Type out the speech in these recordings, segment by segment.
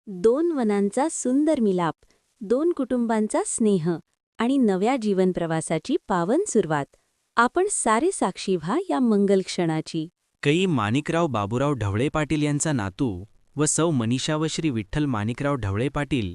दोन वनांचा सुंदर मिलाप, दोन कुटुंबांचा स्नेह आणि नव्या जीवनप्रवासाची पावन सुरुवात. आपण सारे साक्षी व्हा या मंगल क्षणाची. कै माणिकराव बाबूराव ढवळे पाटील यांचा नातू व सौ मनीषा व श्री विठ्ठल माणिकराव ढवळे पाटील,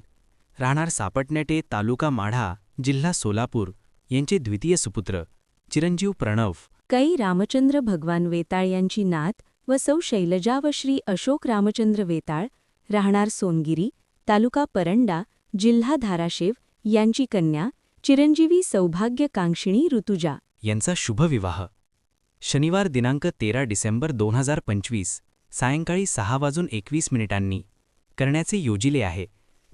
राहणार सापटण्याटे, तालुका माढा, जिल्हा सोलापूर, यांचे द्वितीय सुपुत्र चिरंजीव प्रणव. कै रामचंद्र भगवान वेताळ यांची नात व सौ शैलजा व श्री अशोक रामचंद्र वेताळ, राहणार सोनगिरी, तालुका परंडा, जिल्हा धाराशिव, यांची कन्या चिरंजीवी सौभाग्यकांक्षिणी ऋतुजा. यांचा शुभविवाह शनिवार दिनांक 13 डिसेंबर 2025 सायंकाळी 6:21 करण्याचे योजिले आहे,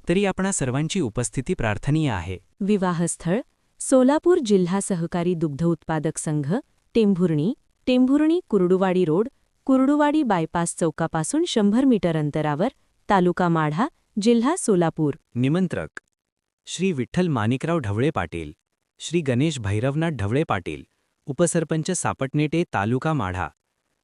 तरी आपणा सर्वांची उपस्थिती प्रार्थनीय आहे. विवाहस्थळ सोलापूर जिल्हा सहकारी दुग्ध उत्पादक संघ, टेंभुर्णी, टेंभुर्णी कुर्डुवाडी रोड, कुर्डुवाडी बायपास चौकापासून 100 मीटर अंतरावर, तालुका माढा, जिल्हा सोलापूर. निमंत्रक श्री विठ्ठल माणिकराव ढवळे पाटील, श्री गणेश भैरवनाथ ढवळे पाटील, उपसरपंच सापटनेटे, तालुका माढा,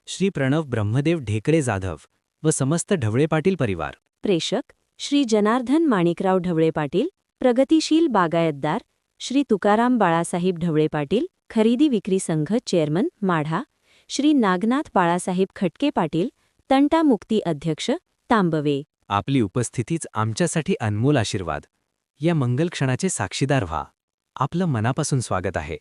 श्री प्रणव ब्रह्मदेव ढेकळे जाधव व समस्त ढवळे पाटील परिवार. प्रेषक श्री जनार्दन माणिकराव ढवळे पाटील, प्रगतिशील बागायतदार, श्री तुकाराम बाळासाहेब ढवळे पाटील, खरेदी विक्री संघ चेअरमन, माढा, श्री नागनाथ बाळासाहेब खटके पाटील, तंटा मुक्ती अध्यक्ष, तांबवे. आपली उपस्थितीच आमच्यासाठी अनमोल आशीर्वाद. या मंगल क्षणाचे साक्षीदार व्हा. आपलं मनापासून स्वागत आहे.